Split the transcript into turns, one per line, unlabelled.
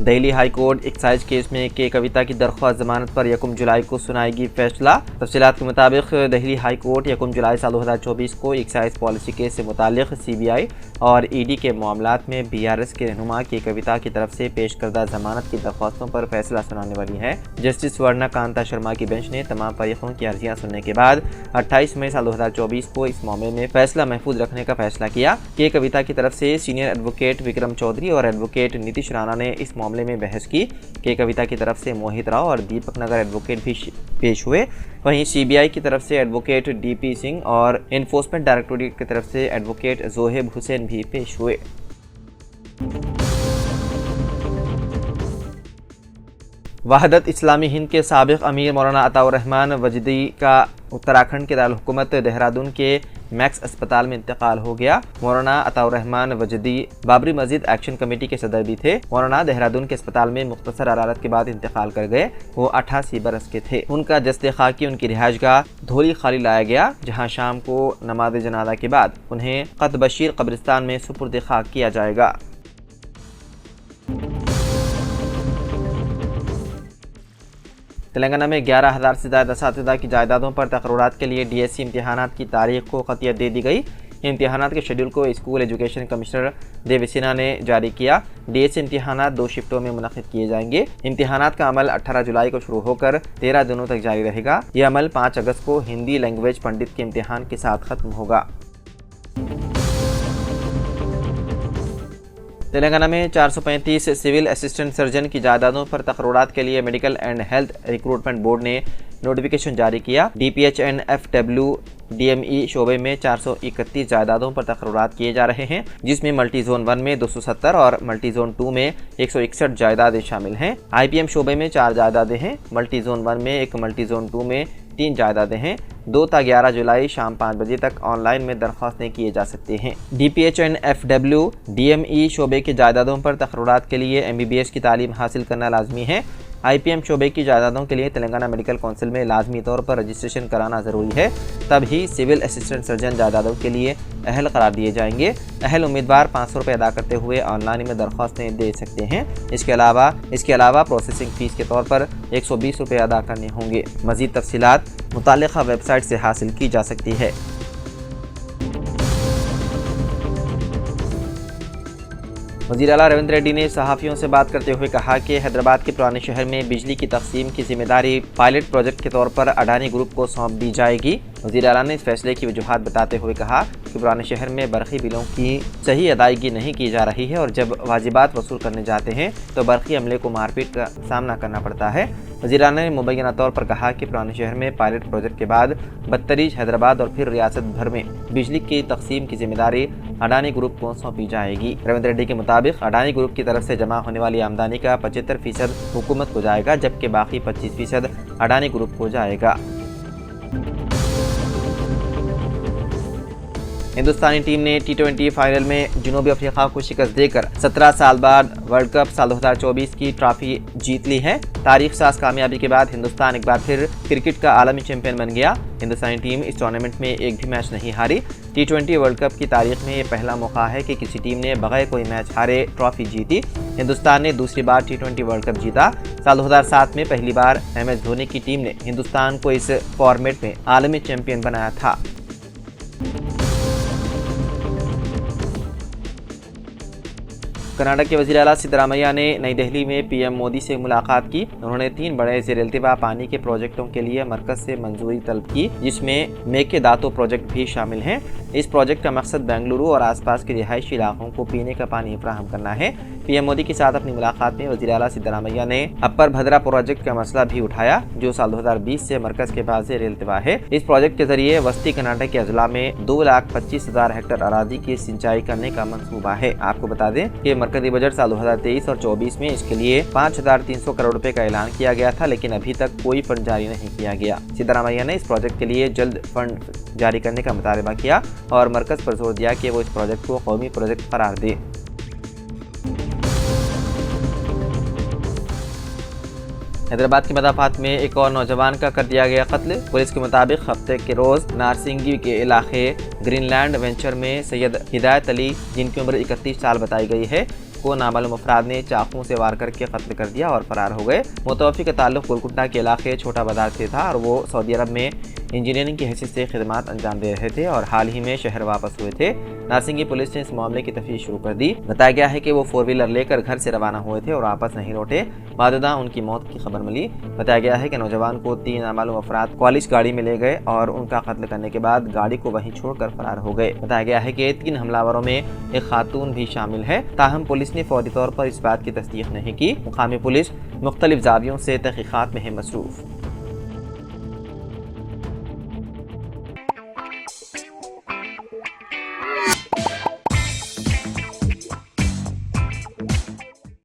Delhi high court excise case में के कविता की दरख्वास्त जमानत पर 1 जुलाई को सुनाएगी फैसला। तफसीलात के मुताबिक दिल्ली हाई कोर्ट 1 जुलाई साल 2024 को एक्साइज पॉलिसी केस से मुतालिक CBI और ED के मामलात में BRS के रहनुमा के कविता की तरफ से पेश करदा जमानत की दरख्वास्तों पर फैसला सुनाने वाली है। जस्टिस स्वर्णा कांता शर्मा की बेंच ने तमाम फरीकों की अर्जियां सुनने के बाद 28 मई साल 2024 को इस मामले में फैसला महफूज रखने का फैसला किया। के कविता की तरफ से सीनियर एडवोकेट विक्रम चौधरी और एडवोकेट नीतीश राणा ने इस मामले में बहस की। के कविता की तरफ से मोहित राव और दीपक नगर एडवोकेट भी पेश हुए। वहीं CBI की तरफ से एडवोकेट DP सिंह और एनफोर्समेंट डायरेक्टोरेट की तरफ से एडवोकेट जोहेब हुसैन भी पेश हुए। वहदत इस्लामी हिंद के साबिक अमीर मौलाना अताउर रहमान वजदी का उत्तराखंड के दारुल हुकूमत देहरादून के मैक्स अस्पताल में इंतकाल हो गया। मौलाना अताउर रहमान वजदी बाबरी मस्जिद एक्शन कमेटी के सदर भी थे। मौलाना देहरादून के अस्पताल में मुख्तसर अदालत के बाद इंतकाल कर गए। वो 88 बरस के थे। उनका जस्ते खाकी उनकी रिहाइशगाह धोली खाली लाया गया, जहाँ शाम को नमाज जनाजा के बाद उन्हें कतबशीर कब्रिस्तान में सुपुर्द खाक किया जाएगा। तेलंगाना में 11,000 से ज़्यादा असातिज़ा की जायदादों पर तकर्रुरात के लिए DSC इम्तिहानात की तारीख को क़तियत दे दी गई। इम्तिहानात के शेड्यूल को स्कूल एजुकेशन कमिश्नर देवसिन्हा ने जारी किया। DSC इम्तिहानात 2 शिफ्टों में मुनक़िद किए जाएंगे। इम्तिहानात का अमल 18 जुलाई को शुरू होकर 13 दिनों तक जारी रहेगा। यह अमल 5 अगस्त को हिंदी लैंग्वेज पंडित के इम्तिहान के साथ ख़त्म होगा। तेलंगाना में 435 सिविल असिस्टेंट सर्जन की जायदादों पर तकर्रुरात के लिए medical and health recruitment board ने नोटिफिकेशन जारी किया। DPH एंड FW DME शोबे में 431 जायदादों पर तकर्रुरात किए जा रहे हैं, जिसमें मल्टी जोन 1 में 270 और मल्टी जोन 2 में 161 जायदादें शामिल हैं। IPM शोबे में 4 जायदादें हैं। मल्टी जोन 1 में 1, मल्टी जोन 2 में 3 जायदादें हैं। 2 ta 11 जुलाई शाम 5 बजे तक ऑनलाइन में दरख्वास्तें किए जा सकते हैं। DPH एंड FW DME शोबे की जायदादों पर तकर्रुरात के लिए MBBS की तालीम हासिल करना लाजमी है। IPM शोबे की जायदादों के लिए तेलंगाना मेडिकल काउंसिल में लाजमी तौर पर रजिस्ट्रेशन कराना ज़रूरी है, तभी सिविल असिस्टेंट सर्जन जायदादों के लिए अहल करार दिए जाएंगे। अहल उम्मीदवार 500 रुपये अदा करते हुए ऑनलाइन में दरख्वास्तें दे सकते हैं। इसके अलावा प्रोसेसिंग फ़ीस के तौर पर 120 रुपये अदा करने होंगे। मज़ीद तफसीलात मुताल्लिक़ा वेबसाइट से हासिल की जा सकती है। वज़ीर आला रेवंत रेड्डी ने सहाफ़ियों से बात करते हुए कहा कि हैदराबाद के पुराने शहर में बिजली की तक़सीम की जिम्मेदारी पायलट प्रोजेक्ट के तौर पर अडानी ग्रुप को सौंप दी जाएगी। वज़ीर आला ने इस फैसले की वजूहात बताते हुए कहा कि पुराने शहर में बरक़ी बिलों की सही अदायगी नहीं की जा रही है और जब वाजिबात वसूल करने जाते हैं तो बरक़ी अमले को मारपीट का सामना करना पड़ता है। वज़ीर आला ने मुबैना तौर पर कहा कि पुराने शहर में पायलट प्रोजेक्ट के बाद बदतरीज हैदराबाद और फिर रियासत भर में बिजली की तक़सीम की जिम्मेदारी अडानी ग्रुप को सौंपी जाएगी। रेवंत रेड्डी के मुताबिक अडानी ग्रुप की तरफ से जमा होने वाली आमदनी का 75% हुकूमत को जाएगा, जबकि बाकी 25% अडानी ग्रुप को जाएगा। हिंदुस्तानी टीम ने T20 फाइनल में जनूबी अफ्रीका को शिकस्त देकर 17 साल बाद वर्ल्ड कप साल 2024 की ट्रॉफी जीत ली है। तारीख साज कामयाबी के बाद हिंदुस्तान एक बार फिर क्रिकेट का आलमी चैंपियन बन गया। हिंदुस्तानी टीम इस टूर्नामेंट में एक भी मैच नहीं हारी। T20 वर्ल्ड कप की तारीख में ये पहला मौका है कि किसी टीम ने बगैर कोई मैच हारे ट्रॉफी जीती। हिंदुस्तान ने दूसरी बार T20 वर्ल्ड कप जीता। साल 2007 में पहली बार MS धोनी की टीम ने हिंदुस्तान को इस फॉर्मेट में आलमी चैंपियन बनाया था। कर्नाटक के वज़ीर आला सिद्धरामैया ने नई दिल्ली में PM मोदी से मुलाकात की। उन्होंने 3 बड़े ज़ेर-ए-इल्तिवा पानी के प्रोजेक्टों के लिए मरकज़ से मंजूरी तलब की, जिसमें मेकेदातु प्रोजेक्ट भी शामिल हैं। इस प्रोजेक्ट का मकसद बेंगलुरु और आसपास के रिहायशी इलाकों को पीने का पानी फराहम करना है। PM मोदी के साथ अपनी मुलाकात में वज़ीर आला सिद्धरामैया ने अपर भद्रा प्रोजेक्ट का मसला भी उठाया, जो साल 2020 से मरकज़ के पास ज़ेर-ए-इल्तिवा है। इस प्रोजेक्ट के जरिए वस्ती कर्नाटक के अजला में 2,25,000 हेक्टेयर अरादी की सिंचाई करने का मंसूबा है। आपको बता दें कि मरकज़ी बजट साल 2023 और 24 में इसके लिए 5,300 करोड़ रुपए का ऐलान किया गया था, लेकिन अभी तक कोई फंड जारी नहीं किया गया। सिद्धरामैया ने इस प्रोजेक्ट के लिए जल्द फंड जारी करने का मुतालबा किया और मरकज़ पर जोर दिया कि वो इस प्रोजेक्ट को कौमी प्रोजेक्ट करार दे। हैदराबाद के मदाफात में एक और नौजवान का कर दिया गया कत्ल। पुलिस के मुताबिक हफ्ते के रोज नारसिंगी के इलाके ग्रीनलैंड वेंचर में सैयद हिदायत अली, जिनकी उम्र 31 साल बताई गई है, को नामालूम अफराद ने चाकू से वार करके कत्ल कर दिया और फरार हो गए। मुतवफ़ी का ताल्लुक गोलकुंडा के इलाके छोटा बाजार से था और वो सऊदी अरब में इंजीनियरिंग की हैसियत से खिदमात अंजाम दे रहे थे और हाल ही में शहर वापस हुए थे। नारसिंगी पुलिस ने इस मामले की तफ्तीश शुरू कर दी। बताया गया है कि वो 4 व्हीलर लेकर घर से रवाना हुए थे और वापस नहीं लौटे। बाददा उनकी मौत की खबर मिली। बताया गया है कि नौजवान को 3 नामालूम अफराद कॉलेज गाड़ी में ले गए और उनका कत्ल करने के बाद गाड़ी को वहीं छोड़कर फरार हो गए। बताया गया है कि 3 हमलावरों में एक खातून भी शामिल है। ताहम पुलिस ने फौरी तौर पर इस बात की तस्दीक नहीं की। मुकामी पुलिस मुख्तलिफ जावियों से तहकीकात में है मसरूफ।